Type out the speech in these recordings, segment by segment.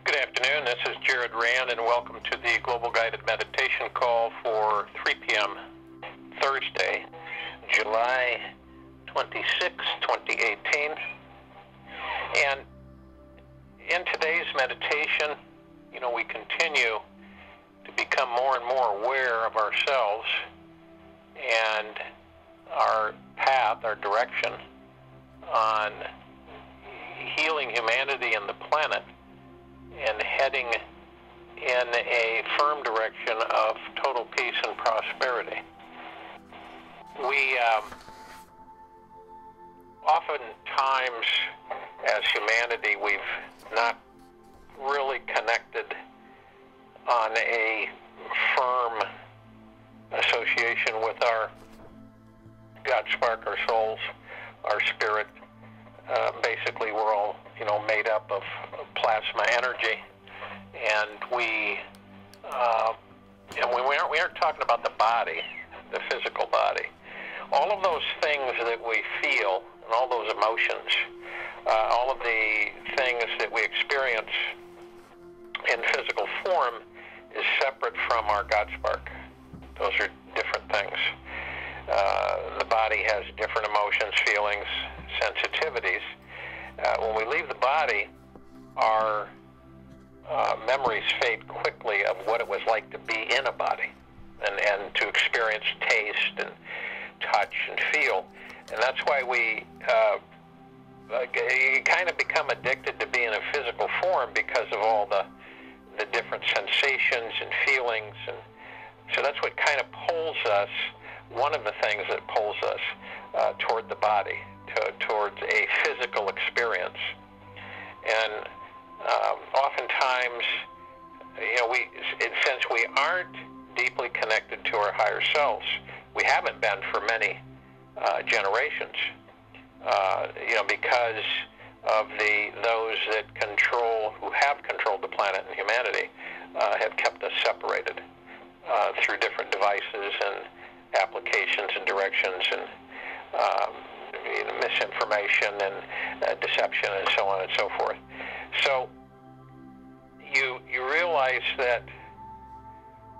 Good afternoon. This is Jared Rand, and welcome to the Global Guided Meditation Call for 3 p.m. Thursday, July 26, 2018. And in today's meditation, we continue to become more and more aware of ourselves and our path, our direction on healing humanity and the planet, and heading in a firm direction of total peace and prosperity. We oftentimes, as humanity, we've not really connected on a firm association with our God spark, our souls, our spirit. Basically, we're all, made up of plasma energy, and we aren't talking about the body, the physical body. All of those things that we feel, and all those emotions, all of the things that we experience in physical form is separate from our God spark. Those are different things. The body has different emotions, feelings, sensitivities. When we leave the body, our memories fade quickly of what it was like to be in a body and to experience taste and touch and feel. And that's why we kind of become addicted to being in physical form because of all the different sensations and feelings. And so that's what kind of pulls us, one of the things that pulls us toward the body, towards a physical experience. And oftentimes, since we aren't deeply connected to our higher selves, we haven't been for many generations, because of those that who have controlled the planet and humanity, have kept us separated through different devices and applications and directions and misinformation and deception and so on and so forth. So you realize that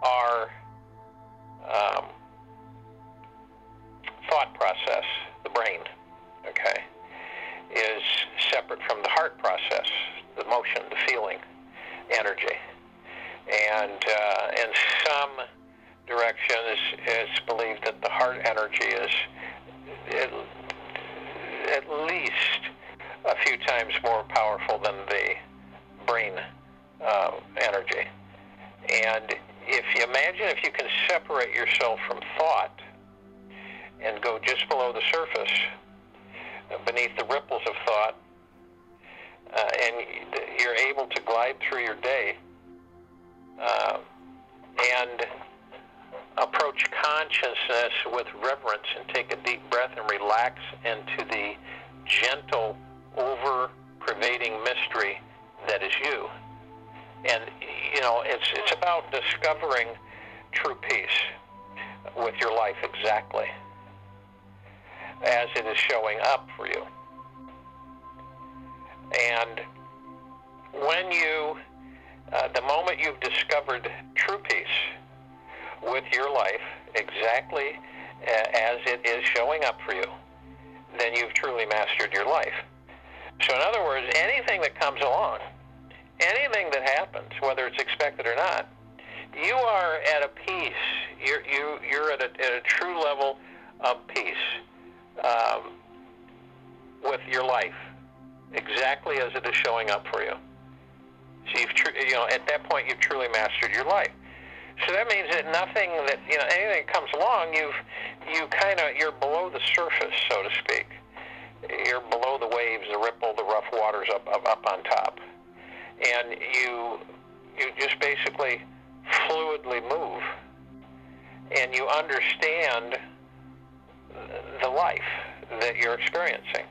our thought process, the brain, is separate from the heart process, the motion, the feeling, energy. And in some directions, it's believed that the heart energy is at least a few times more powerful than the brain energy. And if you imagine if you can separate yourself from thought and go just below the surface, beneath the ripples of thought, and you're able to glide through your day and approach consciousness with reverence and take a deep breath and relax into the gentle, over-pervading mystery that is you. And, it's about discovering true peace with your life exactly as it is showing up for you. And when the moment you've discovered true peace with your life exactly as it is showing up for you, then you've truly mastered your life. So in other words, anything that comes along, anything that happens, whether it's expected or not, you are at a peace. You're at a true level of peace with your life, exactly as it is showing up for you. So at that point, you've truly mastered your life. So that means that nothing that anything that comes along, you're below the surface, so to speak. You're below the waves, the ripple, the rough waters up on top, and you just basically fluidly move, and you understand the life that you're experiencing.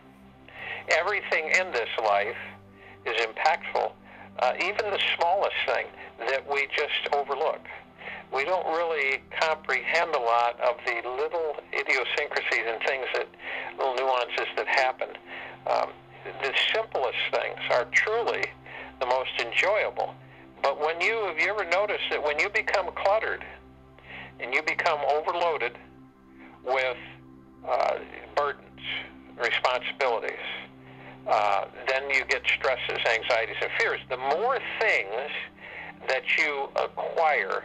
Everything in this life is impactful, even the smallest thing that we just overlook. We don't really comprehend a lot of the little idiosyncrasies and things little nuances that happen. The simplest things are truly the most most enjoyable. But have you ever noticed that when you become cluttered and you become overloaded with burdens, responsibilities, then you get stresses, anxieties, and fears. The more things that you acquire,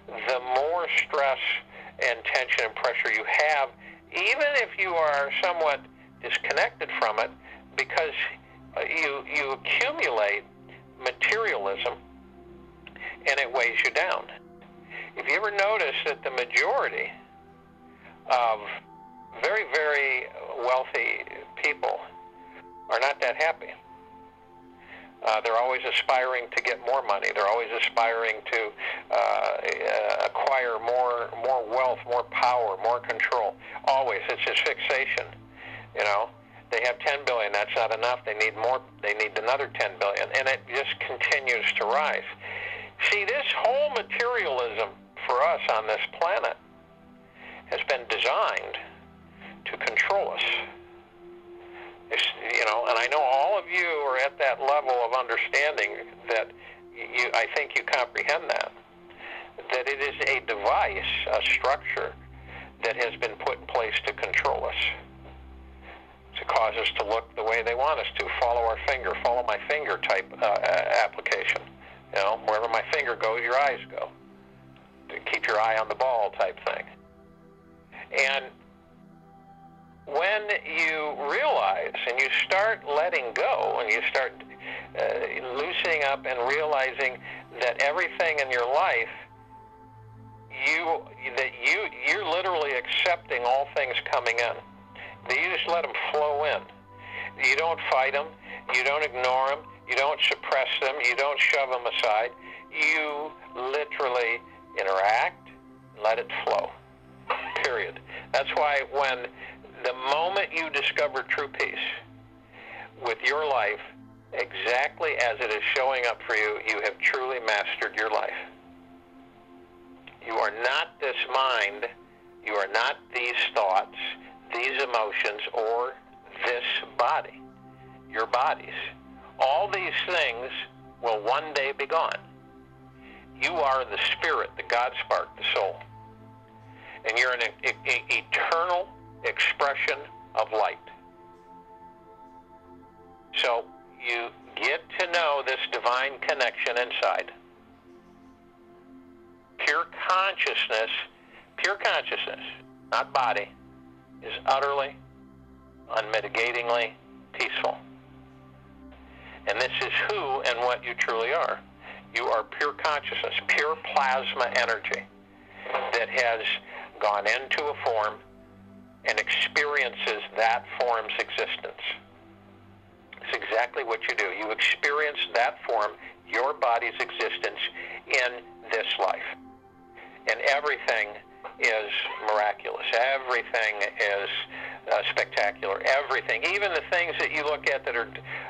the more stress and tension and pressure you have, even if you are somewhat disconnected from it, because you accumulate materialism and it weighs you down. If you ever notice that the majority of very, very wealthy people are not that happy. They're always aspiring to get more money. They're always aspiring to acquire more wealth, more power, more control. Always. It's this fixation. You know, they have 10 billion. That's not enough. They need more. They need another 10 billion. And it just continues to rise. See, this whole materialism for us on this planet has been designed to control us. You know, and I know all of you are at that level of understanding that I think you comprehend that it is a device, a structure that has been put in place to control us, to cause us to look the way they want us to, follow our finger, follow my finger type application. You know, wherever my finger goes, your eyes go. To keep your eye on the ball type thing. And when you realize and you start letting go and you start loosening up and realizing that everything in your life, you're literally accepting all things coming in. That you just let them flow in. You don't fight them. You don't ignore them. You don't suppress them. You don't shove them aside. You literally interact, let it flow. Period. That's why when the moment you discover true peace with your life, exactly as it is showing up for you, you have truly mastered your life. You are not this mind. You are not these thoughts, these emotions, or this body. Your bodies. All these things will one day be gone. You are the spirit, the God spark, the soul. And you're an eternal expression of light. So you get to know this divine connection inside. Pure consciousness, not body, is utterly, unmitigatingly peaceful. And this is who and what you truly are. You are pure consciousness, pure plasma energy that has gone into a form and experiences that form's existence. It's exactly what you do. You experience that form, your body's existence, in this life. And everything is miraculous. Everything is spectacular. Everything, even the things that you look at that are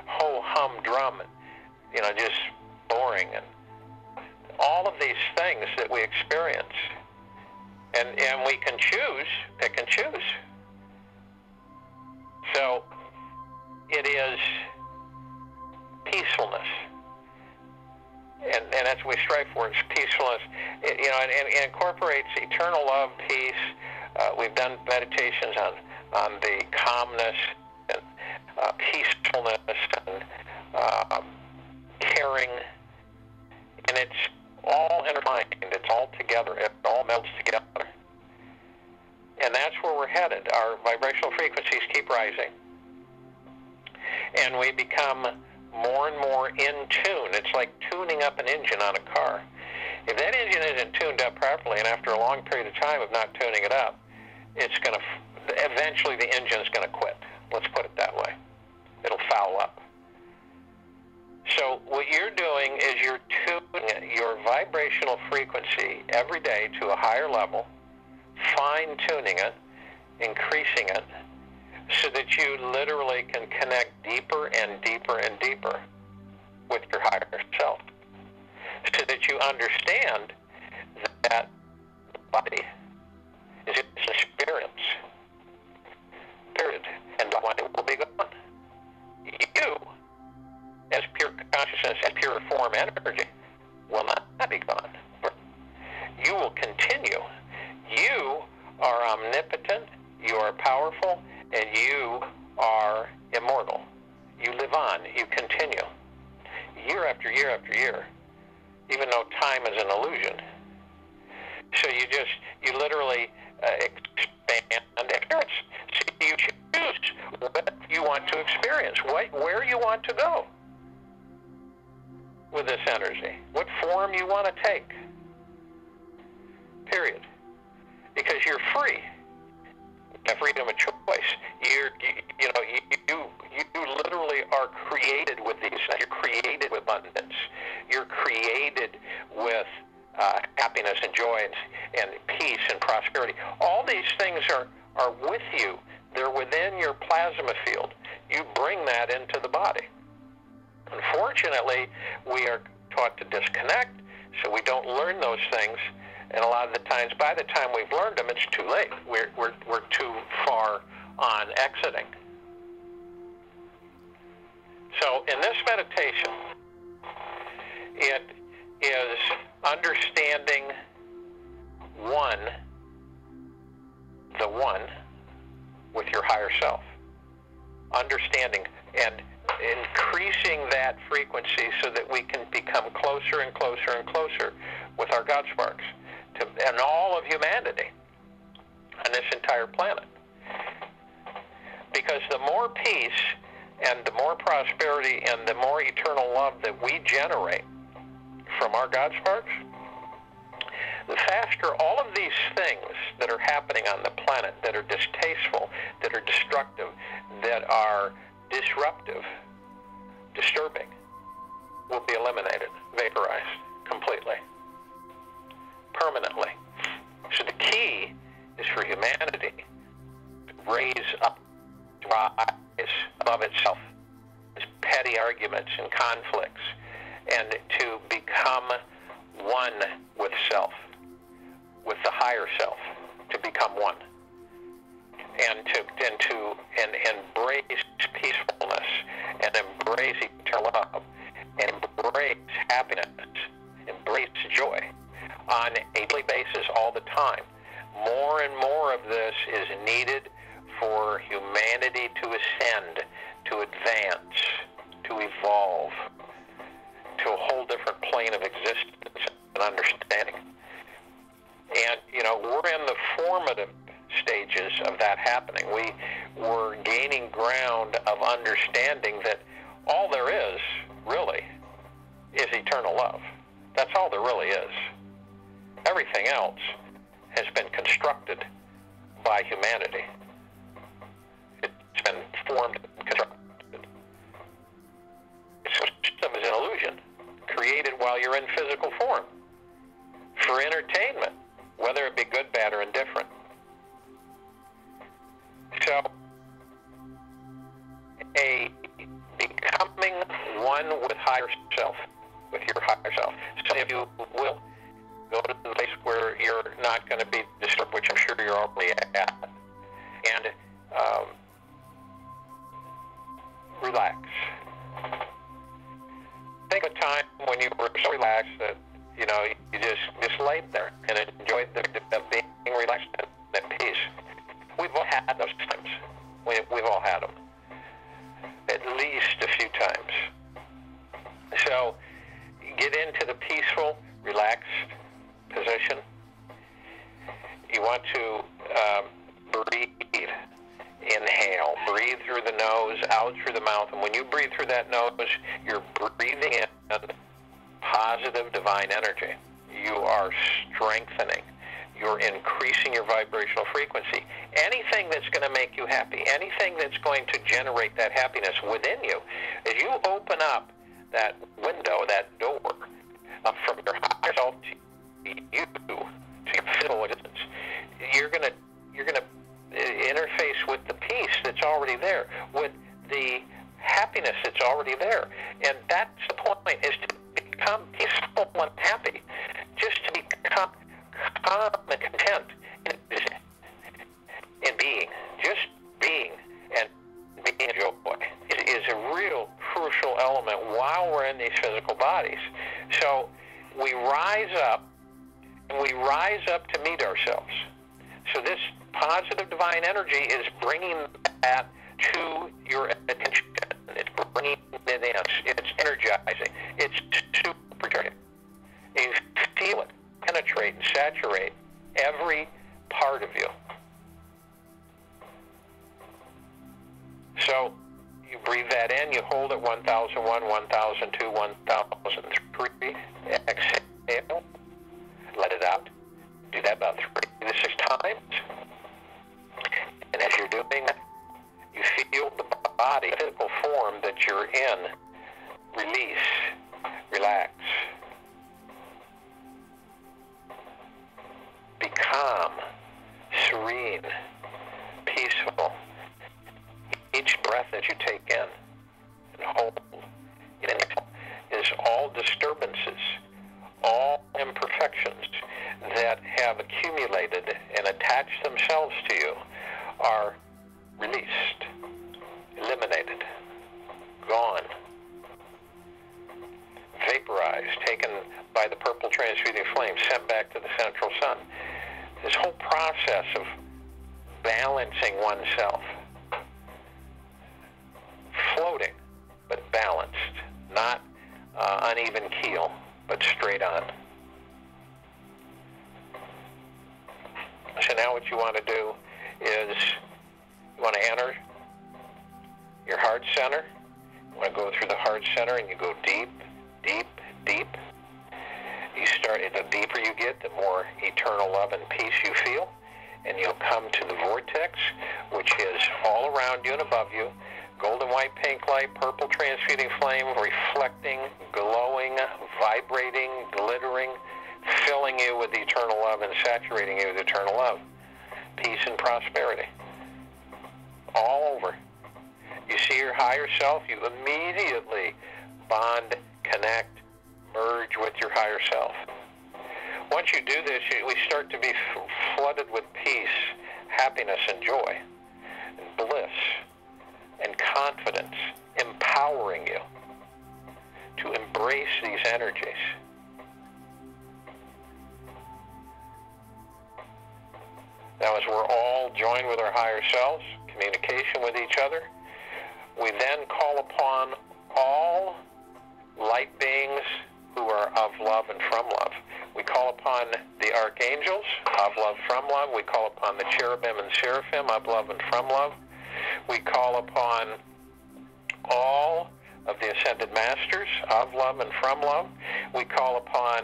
humdrum, you know, just boring, and all of these things that we experience. And we can choose, pick and choose. So it is peacefulness. And that's what we strive for, is peacefulness. It incorporates eternal love, peace. We've done meditations on the calmness and peacefulness and caring. And it's all intertwined. It's all together. It all melds together. And that's where we're headed. Our vibrational frequencies keep rising. And we become more and more in tune. It's like tuning up an engine on a car. If that engine isn't tuned up properly, and after a long period of time of not tuning it up, it's going to, eventually the engine's going to quit. Let's put it that way. It'll foul up. So what you're doing is you're tuning your vibrational frequency every day to a higher level, fine-tuning it, increasing it, so that you literally can connect deeper and deeper and deeper with your higher self, so that you understand that the body is an experience, period, and one day will be gone. You, as pure consciousness, as pure form, form energy will not be gone. You will continue. You are omnipotent, you are powerful, and you are immortal. You live on, you continue. Year after year after year, even though time is an illusion. So you literally expand experience. So you choose what you want to experience, where you want to go with this energy, what form you want to take. Period. Because you're free. You have freedom of choice. You literally are created with these things. You're created with abundance. You're created with happiness and joy and peace and prosperity. All these things are with you. They're within your plasma field. You bring that into the body. Unfortunately, we are taught to disconnect, so we don't learn those things. And a lot of the times, by the time we've learned them, it's too late. We're too far on exiting. So in this meditation, it is understanding the one with your higher self. Understanding and increasing that frequency so that we can become closer and closer and closer with our God sparks and all of humanity on this entire planet. Because the more peace and the more prosperity and the more eternal love that we generate from our God sparks, the faster all of these things that are happening on the planet that are distasteful, that are destructive, that are disruptive, disturbing, will be eliminated, vaporized completely, permanently. So the key is for humanity to raise up, rise above itself, its petty arguments and conflicts, and to become one with self, with the higher self, to become one, and to embrace peacefulness, and embrace eternal love, and embrace happiness, embrace joy on a daily basis all the time. More and more of this is needed for humanity to ascend, to advance, to evolve to a whole different plane of existence and understanding. And, we're in the formative stages of that happening. We're gaining ground of understanding that all there is, really, is eternal love. That's all there really is. Everything else has been constructed by humanity. It's been formed and constructed. So system is an illusion, created while you're in physical form, for entertainment, whether it be good, bad, or indifferent. So, becoming one with higher self, with your higher self. So if you will, go to the place where you're not going to be disturbed, which I'm sure you're already at, and relax. Think of a time when you were so relaxed that you just laid there and enjoyed the being relaxed and at peace. We've all had those times. We've all had them, at least a few times. So get into the peaceful, relaxed position. You want to breathe. Inhale. Breathe through the nose, out through the mouth. And when you breathe through that nose, you're breathing in positive divine energy. You are strengthening. You're increasing your vibrational frequency. Anything that's going to make you happy, anything that's going to generate that happiness within you, as you open up that window, that door, up from your higher self to you, to your physical existence, you're going to interface with the peace that's already there, with the happiness that's already there. And that's the point, is to become peaceful and happy, just to become calm and content in being, just being and being joy is a real crucial element while we're in these physical physical bodies. So we rise up, and we rise up to meet ourselves. So this positive divine energy is bringing that to your attention. It's bringing it in. It's energizing. It's supercharging. You feel it penetrate and saturate every part of you. So you breathe that in, you hold it 1001, 1002, 1003. Exhale. Let it out. Do that about 3 to 6 times. And as you're doing that, you feel the body, the physical form that you're in, release, relax. Be calm, serene, peaceful. Each breath that you take in and hold is all disturbances, all imperfections that have accumulated and attached themselves to you are released, eliminated, gone, vaporized, taken by the purple transmuting flame, sent back to the central sun. This whole process of balancing oneself, floating but balanced, not uneven keel, but straight on. So now what you want to do is you want to enter your heart center. You want to go through the heart center and you go deep, deep, deep. You start, the deeper you get, the more eternal love and peace you feel. And you'll come to the vortex, which is all around you and above you. Golden, white, pink light, purple transmuting flame, reflecting, glowing, vibrating, glittering, filling you with eternal love and saturating you with eternal love. Peace and prosperity. All over. You see your higher self, you immediately bond, connect, merge with your higher self. Once you do this, we start to be flooded with peace, happiness, and joy, and bliss, and confidence, empowering you to embrace these energies. Now, as we're all joined with our higher selves, communication with each other, we then call upon all light beings who are of love and from love. We call upon the archangels, of love, from love. We call upon the cherubim and seraphim, of love and from love. We call upon all of the ascended masters, of love and from love. We call upon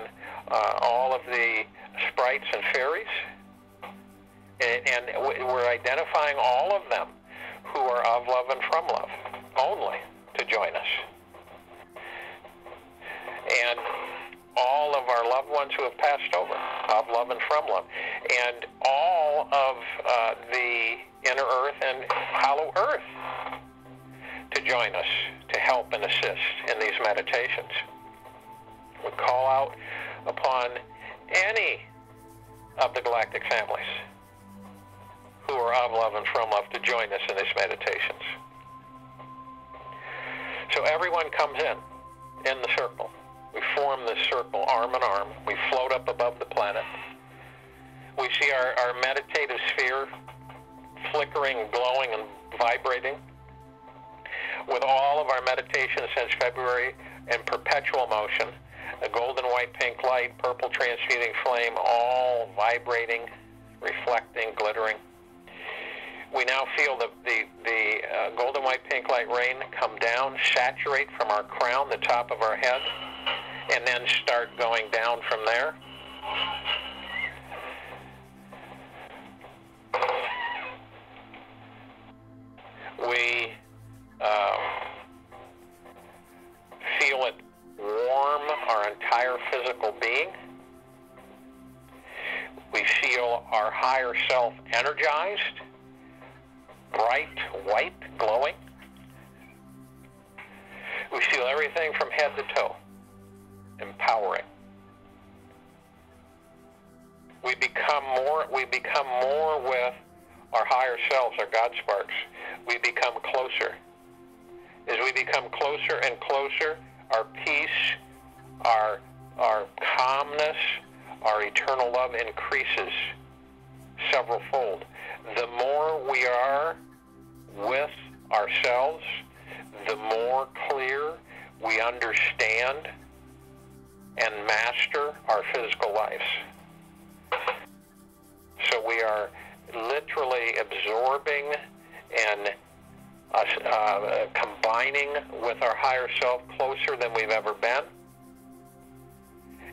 all of the sprites and fairies. And we're identifying all of them who are of love and from love only to join us. And all of our loved ones who have passed over, of love and from love. And all of the inner earth and hollow earth to join us, to help and assist in these meditations. We call out upon any of the galactic families who are of love and from love to join us in these meditations. So everyone comes in the circle. We form this circle arm in arm. We float up above the planet. We see our meditative sphere flickering, glowing, and vibrating with all of our meditations since February in perpetual motion. The golden, white, pink light, purple transmuting flame, all vibrating, reflecting, glittering. We now feel the golden, white, pink light rain come down, saturate from our crown, the top of our head, and then start going down from there. We feel it warm our entire physical being. We feel our higher self energized, bright, white, glowing. We feel everything from head to toe, empowering. We become more with our higher selves, our God sparks. We become closer. As we become closer and closer, our peace, our calmness, our eternal love increases several fold. The more we are with ourselves, the more clear we understand and master our physical lives. So we are literally absorbing and combining with our higher self closer than we've ever been.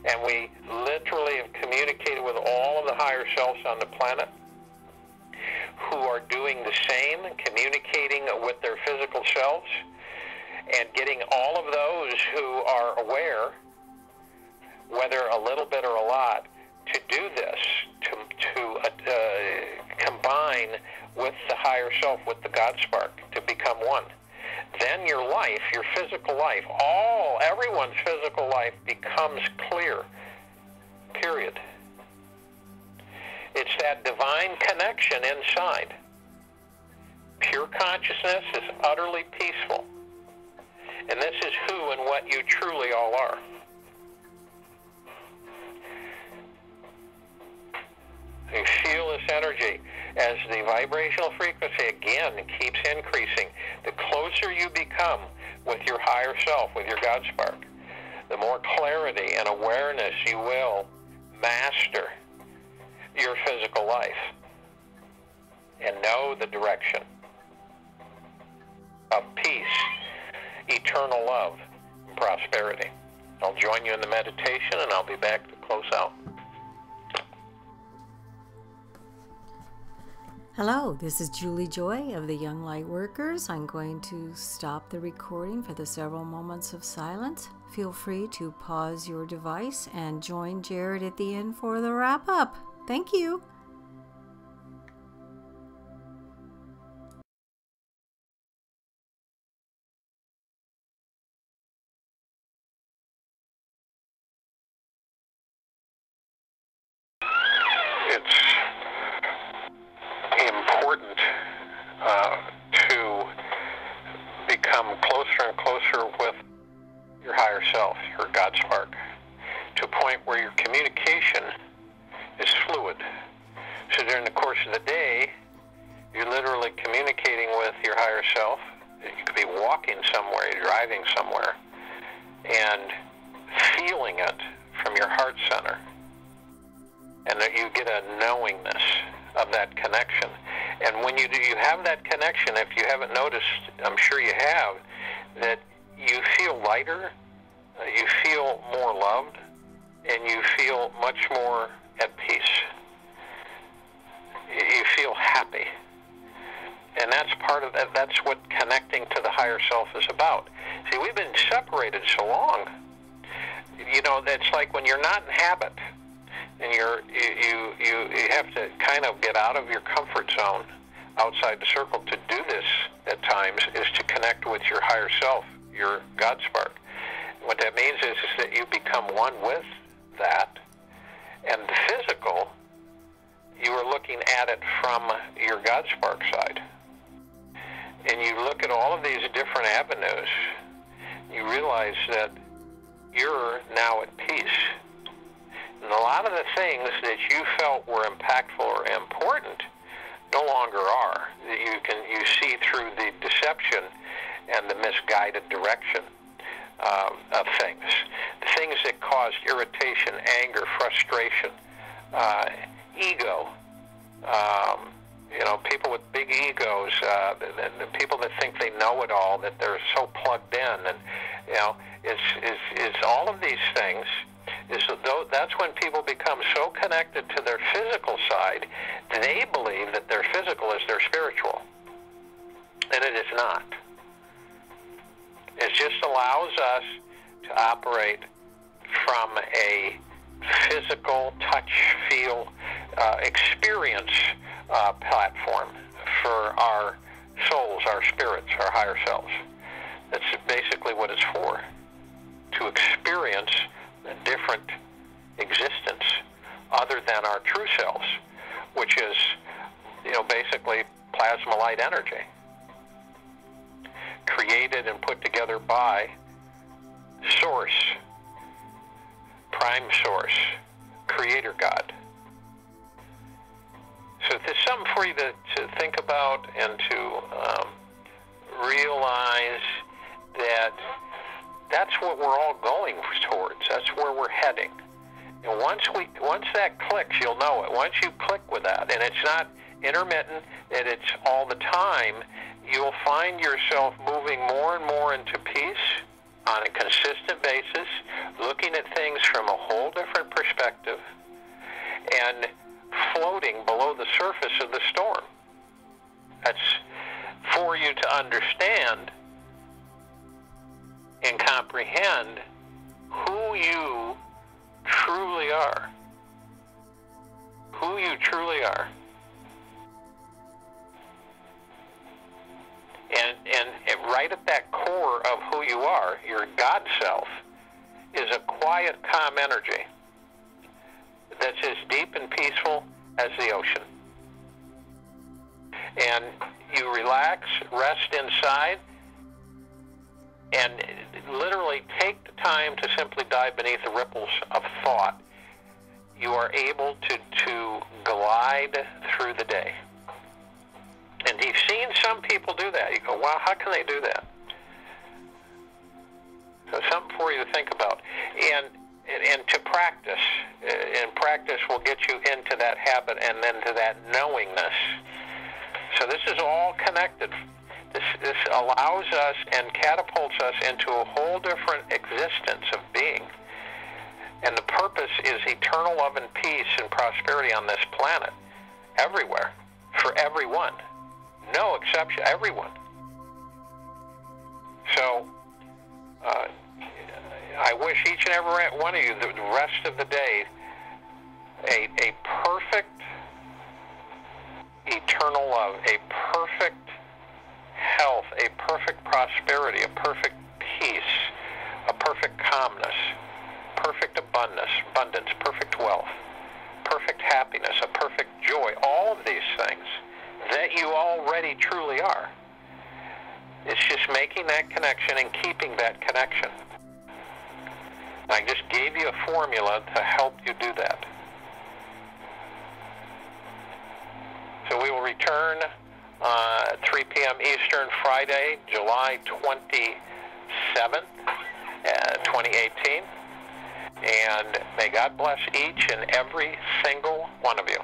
And we literally have communicated with all of the higher selves on the planet who are doing the same, communicating with their physical selves, and getting all of those who are aware, whether a little bit or a lot, to do this, to combine with the higher self, with the God spark, to become one. Then your life, your physical life, everyone's physical life becomes clear, period. It's that divine connection inside. Pure consciousness is utterly peaceful. And this is who and what you truly all are. You feel this energy as the vibrational frequency again keeps increasing. The closer you become with your higher self, with your God spark, the more clarity and awareness you will master your physical life and know the direction of peace, eternal love, and prosperity. I'll join you in the meditation, and I'll be back to close out. Hello, this is Julie Joy of the Young Lightworkers. I'm going to stop the recording for the several moments of silence. Feel free to pause your device and join Jared at the end for the wrap-up. Thank you. It's important to become closer and closer with your higher self, your God spark, to a point where your communication is fluid. So during the course of the day, you're literally communicating with your higher self. You could be walking somewhere, driving somewhere, and feeling it from your heart center. And that you get a knowingness of that connection. And when you do, you have that connection, if you haven't noticed, I'm sure you have, that you feel lighter, you feel more loved, and you feel much more at peace. You feel happy. And that's part of that. That's what connecting to the higher self is about. See, we've been separated so long. You know, it's like when you're not in habit, and you have to kind of get out of your comfort zone, outside the circle. To do this at times is to connect with your higher self, your God spark. What that means is that you become one with that, and the physical, you are looking at it from your God spark side. And you look at all of these different avenues, you realize that you're now at peace. And a lot of the things that you felt were impactful or important no longer are. You see through the deception and the misguided direction of things. The things that caused irritation, anger, frustration, ego. People with big egos, the people that think they know it all, that they're so plugged in, and it's all of these things. That's when people become so connected to their physical side, they believe that their physical is their spiritual, and it is not. It just allows us to operate from a physical touch, feel, experience platform for our souls, our spirits, our higher selves. That's basically what it's for, to experience a different existence other than our true selves, which is, basically plasma light energy, created and put together by Source, Prime Source, Creator God. So there's something for you to think about and to realize that that's what we're all going towards. That's where we're heading. And once that clicks, you'll know it. Once you click with that, and it's not intermittent, and it's all the time, you'll find yourself moving more and more into peace on a consistent basis, looking at things from a whole different perspective, and floating below the surface of the storm. That's for you to understand and comprehend who you truly are. Who you truly are. And right at that core of who you are, your God self, is a quiet, calm energy that's as deep and peaceful as the ocean. And you relax, rest inside, and literally take the time to simply dive beneath the ripples of thought. You are able to glide through the day. And you've seen some people do that. You go, wow, how can they do that? So something for you to think about. And to practice. And practice will get you into that habit and then to that knowingness. So this is all connected. This allows us and catapults us into a whole different existence of being. And the purpose is eternal love and peace and prosperity on this planet. Everywhere. For everyone. No exception. Everyone. So, I wish each and every one of you the rest of the day a perfect eternal love, a perfect health, a perfect prosperity, a perfect peace, a perfect calmness, perfect abundance, perfect wealth, perfect happiness, a perfect joy, all of these things that you already truly are. It's just making that connection and keeping that connection. I just gave you a formula to help you do that. So we will return at 3 p.m. Eastern, Friday, July 27th, 2018. And may God bless each and every single one of you.